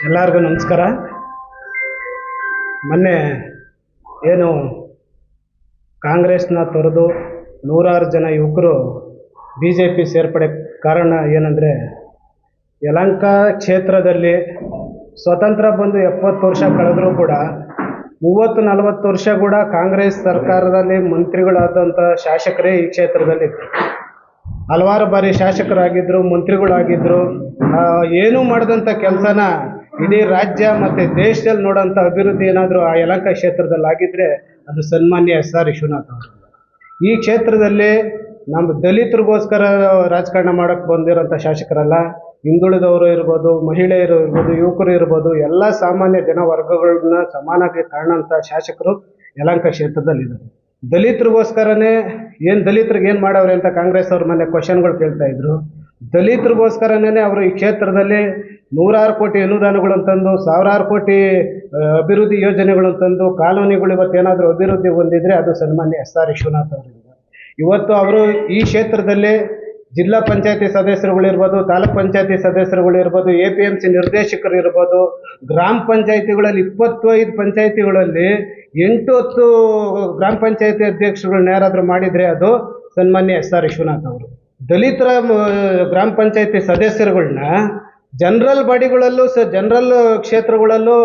ಎಲ್ಲರಿಗೂ ನಮಸ್ಕಾರ. ಮೊನ್ನೆ ಏನು ಕಾಂಗ್ರೆಸ್ನ ತೊರೆದು ನೂರಾರು ಜನ ಯುವಕರು BJP ಸೇರ್ಪಡೆ ಕಾರಣ ಏನಂದರೆ, ಯಲಹಂಕ ಕ್ಷೇತ್ರದಲ್ಲಿ ಸ್ವತಂತ್ರ ಬಂದು 70 ವರ್ಷ ಕಳೆದರೂ ಕೂಡ 30-40 ವರ್ಷ ಕೂಡ ಕಾಂಗ್ರೆಸ್ ಸರ್ಕಾರದಲ್ಲಿ ಮಂತ್ರಿಗಳಾದಂಥ ಶಾಸಕರೇ ಈ ಕ್ಷೇತ್ರದಲ್ಲಿ ಹಲವಾರು ಬಾರಿ ಶಾಸಕರಾಗಿದ್ದರು, ಮಂತ್ರಿಗಳಾಗಿದ್ದರು. ಏನೂ ಮಾಡಿದಂಥ ಕೆಲಸನ ಇಡೀ ರಾಜ್ಯ ಮತ್ತು ದೇಶದಲ್ಲಿ ನೋಡೋಂಥ ಅಭಿವೃದ್ಧಿ ಏನಾದರೂ ಆ ಯಲಹಂಕ ಕ್ಷೇತ್ರದಲ್ಲಿ ಆಗಿದ್ದರೆ ಅದು ಸನ್ಮಾನ್ಯ SR ವಿಶ್ವನಾಥ್ ಅವರು. ಈ ಕ್ಷೇತ್ರದಲ್ಲಿ ನಮ್ಮ ದಲಿತರಿಗೋಸ್ಕರ ರಾಜಕಾರಣ ಮಾಡೋಕ್ಕೆ ಬಂದಿರೋಂಥ ಶಾಸಕರಲ್ಲ, ಹಿಂದುಳಿದವರು ಇರ್ಬೋದು, ಮಹಿಳೆಯರು ಇರ್ಬೋದು, ಯುವಕರು ಇರ್ಬೋದು, ಎಲ್ಲ ಸಾಮಾನ್ಯ ಜನವರ್ಗಗಳನ್ನ ಸಮಾನಕ್ಕೆ ಕಾಣೋಂಥ ಶಾಸಕರು ಯಲಹಂಕ ಕ್ಷೇತ್ರದಲ್ಲಿದ್ದಾರೆ. ದಲಿತರಿಗೋಸ್ಕರನೇ ದಲಿತರಿಗೆ ಏನು ಮಾಡವ್ರೆ ಅಂತ ಕಾಂಗ್ರೆಸ್ ಅವ್ರ ಮೊನ್ನೆ ಕ್ವಶನ್ಗಳು ಕೇಳ್ತಾಯಿದ್ರು. ದಲಿತರಿಗೋಸ್ಕರನೇ ಅವರು ಈ ಕ್ಷೇತ್ರದಲ್ಲಿ ನೂರಾರು ಕೋಟಿ ಅನುದಾನಗಳನ್ನು ತಂದು, ಸಾವಿರಾರು ಕೋಟಿ ಅಭಿವೃದ್ಧಿ ಯೋಜನೆಗಳನ್ನು ತಂದು, ಕಾಲೋನಿಗಳು ಇವತ್ತೇನಾದರೂ ಅಭಿವೃದ್ಧಿ ಹೊಂದಿದರೆ ಅದು ಸನ್ಮಾನ್ಯ SR ವಿಶ್ವನಾಥ್ ಅವರಿಂದ. ಇವತ್ತು ಅವರು ಈ ಕ್ಷೇತ್ರದಲ್ಲಿ ಜಿಲ್ಲಾ ಪಂಚಾಯತಿ ಸದಸ್ಯರುಗಳಿರ್ಬೋದು, ತಾಲೂಕ್ ಪಂಚಾಯತಿ ಸದಸ್ಯರುಗಳಿರ್ಬೋದು, APMC ನಿರ್ದೇಶಕರು ಇರ್ಬೋದು, ಗ್ರಾಮ ಪಂಚಾಯತಿಗಳಲ್ಲಿ 25 ಪಂಚಾಯತಿಗಳಲ್ಲಿ 8-10 ಗ್ರಾಮ ಪಂಚಾಯತಿ ಅಧ್ಯಕ್ಷರುಗಳನ್ನ ಯಾರಾದರೂ ಮಾಡಿದರೆ ಅದು ಸನ್ಮಾನ್ಯ SR ವಿಶ್ವನಾಥ್ ಅವರು. ದಲಿತರ ಗ್ರಾಮ ಪಂಚಾಯತಿ ಸದಸ್ಯರುಗಳನ್ನ ಜನರಲ್ ಬಾಡಿಗಳಲ್ಲೂ ಜನರಲ್ ಕ್ಷೇತ್ರಗಳಲ್ಲೂ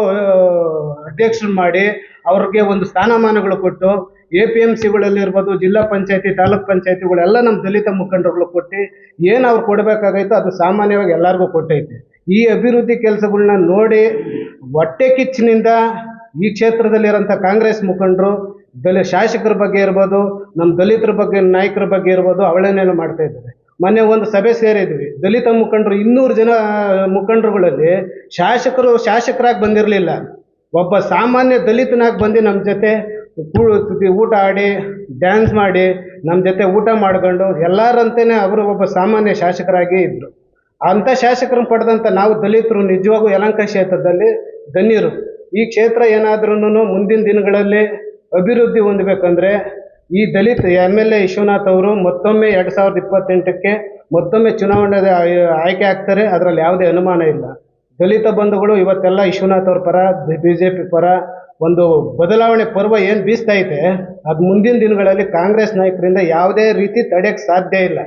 ಅಧ್ಯಕ್ಷರು ಮಾಡಿ ಅವ್ರಿಗೆ ಒಂದು ಸ್ಥಾನಮಾನಗಳು ಕೊಟ್ಟು, APMCಗಳಲ್ಲಿರ್ಬೋದು, ಜಿಲ್ಲಾ ಪಂಚಾಯತಿ, ತಾಲೂಕ್ ಪಂಚಾಯತಿಗಳೆಲ್ಲ ನಮ್ಮ ದಲಿತ ಮುಖಂಡರುಗಳು ಕೊಟ್ಟು ಏನು ಅವ್ರು ಕೊಡಬೇಕಾಗೈತೋ ಅದು ಸಾಮಾನ್ಯವಾಗಿ ಎಲ್ಲರಿಗೂ ಕೊಟ್ಟೈತೆ. ಈ ಅಭಿವೃದ್ಧಿ ಕೆಲಸಗಳನ್ನ ನೋಡಿ ಹೊಟ್ಟೆ ಕಿಚ್ಚಿನಿಂದ ಈ ಕ್ಷೇತ್ರದಲ್ಲಿರೋಂಥ ಕಾಂಗ್ರೆಸ್ ಮುಖಂಡರು ಶಾಸಕರ ಬಗ್ಗೆ ಇರ್ಬೋದು, ನಮ್ಮ ದಲಿತರ ಬಗ್ಗೆ ನಾಯಕರ ಬಗ್ಗೆ ಇರ್ಬೋದು, ಅವಳನ್ನೆಲ್ಲ ಮಾಡ್ತಾ ಇದ್ದಾರೆ. ಮೊನ್ನೆ ಒಂದು ಸಭೆ ಸೇರಿದ್ವಿ, ದಲಿತ ಮುಖಂಡರು 200 ಜನ ಮುಖಂಡರುಗಳಲ್ಲಿ ಶಾಸಕರಾಗಿ ಬಂದಿರಲಿಲ್ಲ. ಒಬ್ಬ ಸಾಮಾನ್ಯ ದಲಿತನಾಗಿ ಬಂದು ನಮ್ಮ ಜೊತೆ ಊಟ ಆಡಿ ಡ್ಯಾನ್ಸ್ ಮಾಡಿ ನಮ್ಮ ಜೊತೆ ಊಟ ಮಾಡ್ಕೊಂಡು ಎಲ್ಲರಂತೆಯೇ ಅವರು ಒಬ್ಬ ಸಾಮಾನ್ಯ ಶಾಸಕರಾಗಿ ಇದ್ದರು. ಅಂಥ ಶಾಸಕರನ್ನು ಪಡೆದಂಥ ನಾವು ದಲಿತರು ನಿಜವಾಗೂ ಯಲಹಂಕ ಕ್ಷೇತ್ರದಲ್ಲಿ ಧನ್ಯರು. ಈ ಕ್ಷೇತ್ರ ಏನಾದ್ರೂ ಮುಂದಿನ ದಿನಗಳಲ್ಲಿ ಅಭಿವೃದ್ಧಿ ಹೊಂದಬೇಕಂದ್ರೆ ಈ ದಲಿತ MLA ವಿಶ್ವನಾಥ್ ಅವರು ಮತ್ತೊಮ್ಮೆ 2028ಕ್ಕೆ ಮತ್ತೊಮ್ಮೆ ಚುನಾವಣೆಗೆ ಆಯ್ಕೆ ಆಗ್ತಾರೆ, ಅದರಲ್ಲಿ ಯಾವುದೇ ಅನುಮಾನ ಇಲ್ಲ. ದಲಿತ ಬಂಧುಗಳು ಇವತ್ತೆಲ್ಲ ವಿಶ್ವನಾಥ್ ಅವ್ರ ಪರ, BJP ಪರ ಒಂದು ಬದಲಾವಣೆ ಪರ್ವ ಏನು ಬೀಸ್ತೈತೆ ಅದು ಮುಂದಿನ ದಿನಗಳಲ್ಲಿ ಕಾಂಗ್ರೆಸ್ ನಾಯಕರಿಂದ ಯಾವುದೇ ರೀತಿ ತಡೆಯೋಕ್ಕೆ ಸಾಧ್ಯ ಇಲ್ಲ.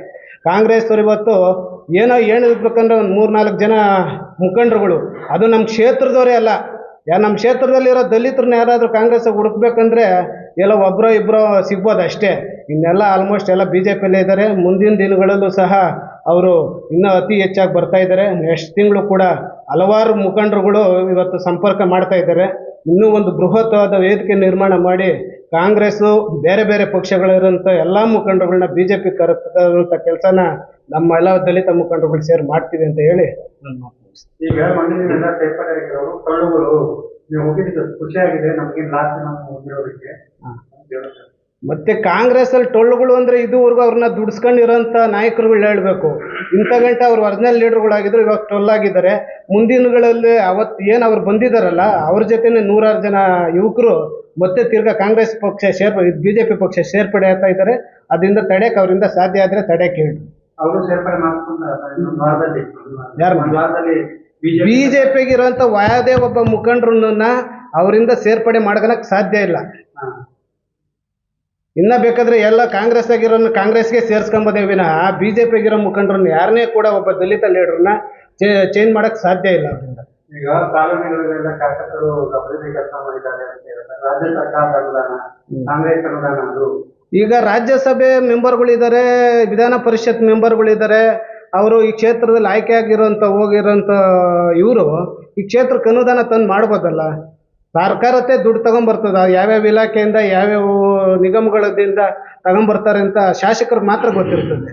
ಕಾಂಗ್ರೆಸ್ ಅವರು ಇವತ್ತು ಏನೋ ಹೇಳಿರ್ಬೇಕಂದ್ರೆ ಒಂದು 3-4 ಜನ ಮುಖಂಡರುಗಳು, ಅದು ನಮ್ಮ ಕ್ಷೇತ್ರದವರೇ ಅಲ್ಲ, ನಮ್ಮ ಕ್ಷೇತ್ರದಲ್ಲಿರೋ ದಲಿತರನ್ನ ಯಾರಾದರೂ ಕಾಂಗ್ರೆಸ್ಸಾಗಿ ಹುಡುಕ್ಬೇಕಂದ್ರೆ ಎಲ್ಲ ಒಬ್ಬರೋ ಇಬ್ಬರೋ ಸಿಗ್ಬೋದು ಅಷ್ಟೇ. ಇನ್ನೆಲ್ಲ ಆಲ್ಮೋಸ್ಟ್ ಎಲ್ಲ BJPಯಲ್ಲೇ ಇದ್ದಾರೆ. ಮುಂದಿನ ದಿನಗಳಲ್ಲೂ ಸಹ ಅವರು ಇನ್ನೂ ಅತಿ ಹೆಚ್ಚಾಗಿ ಬರ್ತಾ ಇದ್ದಾರೆ. ನೆಕ್ಸ್ಟ್ ತಿಂಗಳು ಕೂಡ ಹಲವಾರು ಮುಖಂಡರುಗಳು ಇವತ್ತು ಸಂಪರ್ಕ ಮಾಡ್ತಾ ಇದ್ದಾರೆ. ಇನ್ನೂ ಒಂದು ಬೃಹತ್ತಾದ ವೇದಿಕೆ ನಿರ್ಮಾಣ ಮಾಡಿ ಕಾಂಗ್ರೆಸ್ಸು ಬೇರೆ ಬೇರೆ ಪಕ್ಷಗಳಿರೋಂಥ ಎಲ್ಲ ಮುಖಂಡರುಗಳನ್ನ BJP ಕರೆತಂಥ ಕೆಲಸನ ನಮ್ಮ ಎಲ್ಲ ದಲಿತ ಮುಖಂಡರುಗಳು ಸೇರಿ ಮಾಡ್ತೀವಿ ಅಂತ ಹೇಳಿ ನನ್ನ ಮಾತು. ಈಗ ಮಣ್ಣಿನಿಂದ ಸೇರ್ಪಡೆ ಆಗಿರೋರು ಕಳ್ಳುಗಳು ನೀವು ಹೋಗಿದ್ದು ಖುಷಿಯಾಗಿದೆ, ನಮಗೆ ಲಾಸ್ಟ್ ನಾವು ಹೋಗಿರೋದಕ್ಕೆ. ಮತ್ತೆ ಕಾಂಗ್ರೆಸ್ಸಲ್ಲಿ ಟೊಳ್ಳುಗಳು ಅಂದರೆ ಇದುವರೆಗೂ ಅವ್ರನ್ನ ದುಡಿಸ್ಕೊಂಡಿರೋಂಥ ನಾಯಕರುಗಳು ಹೇಳಬೇಕು. ಇಂಥ ಗಂಟೆ ಅವ್ರು ಒರಿಜಿನಲ್ ಲೀಡರ್ಗಳಾಗಿದ್ರು, ಇವಾಗ ಟೊಲ್ಲಾಗಿದ್ದಾರೆ. ಮುಂದಿನಗಳಲ್ಲಿ ಅವತ್ತು ಏನು ಅವ್ರು ಬಂದಿದ್ದಾರಲ್ಲ ಅವ್ರ ಜೊತೆನೇ ನೂರಾರು ಜನ ಯುವಕರು ಮತ್ತೆ ತಿರ್ಗಾ ಕಾಂಗ್ರೆಸ್ ಪಕ್ಷ BJP ಪಕ್ಷ ಸೇರ್ಪಡೆ ಆಗ್ತಾ ಇದ್ದಾರೆ. ಅದರಿಂದ ತಡೆಯಕ್ಕೆ ಅವರಿಂದ ಸಾಧ್ಯ ಆದರೆ ತಡೆಯಕ್ಕೆ ಹೇಳಿ. ಅವರು ಸೇರ್ಪಡೆ ಮಾಡ್ಕೊಂಡು BJPಗೆ ಇರೋಂಥ ಯಾವುದೇ ಒಬ್ಬ ಮುಖಂಡರನ್ನ ಅವರಿಂದ ಸೇರ್ಪಡೆ ಮಾಡ್ಕೊಳಕ್ಕೆ ಸಾಧ್ಯ ಇಲ್ಲ. ಇನ್ನ ಬೇಕಾದ್ರೆ ಎಲ್ಲ ಕಾಂಗ್ರೆಸ್ ಆಗಿರೋನ್ನ ಕಾಂಗ್ರೆಸ್ಗೆ ಸೇರ್ಸ್ಕೊಂಬೋದೇ ವಿನಃ BJPಗಿರೋ ಮುಖಂಡರನ್ನ ಯಾರನ್ನೇ ಕೂಡ ಒಬ್ಬ ದಲಿತ ಲೀಡರ್ನ ಚೇಂಜ್ ಮಾಡಕ್ ಸಾಧ್ಯ ಇಲ್ಲ ಅವರಿಂದ. ಈಗ ಕಾಲೋನಿಗಳಿಗೆಲ್ಲ ಶಾಸಕರು ಅಭಿವೃದ್ಧಿ ಕೆಲಸ ಮಾಡಿದ್ದಾರೆ ಅಂತ ಹೇಳ್ತಾರೆ. ರಾಜ್ಯ ಸರ್ಕಾರದ ಅನುದಾನ, ಕಾಂಗ್ರೆಸ್ ಅನುದಾನ ಅದು. ಈಗ ರಾಜ್ಯಸಭೆ ಮೆಂಬರ್ಗಳಿದ್ದಾರೆ, ವಿಧಾನ ಪರಿಷತ್ ಮೆಂಬರ್ಗಳಿದ್ದಾರೆ. ಅವರು ಈ ಕ್ಷೇತ್ರದಲ್ಲಿ ಆಯ್ಕೆ ಆಗಿರೋಂಥ ಹೋಗಿರೋಂಥ ಇವರು ಈ ಕ್ಷೇತ್ರಕ್ಕೆ ಅನುದಾನ ತಂದು ಮಾಡ್ಬೋದಲ್ಲ. ಸರ್ಕಾರത്തെ ದುಡ್ಡು ತಗೊಂಬರ್ತದ, ಯಾವ್ಯಾವ ಇಲಾಖೆಯಿಂದ ಯಾವ್ಯಾವ ನಿಗಮಗಳಿಂದ ತಗೊಂಬರ್ತಾರೆ ಅಂತ ಶಾಸಕರಿಗೆ ಮಾತ್ರ ಗೊತ್ತಿರ್ತದೆ.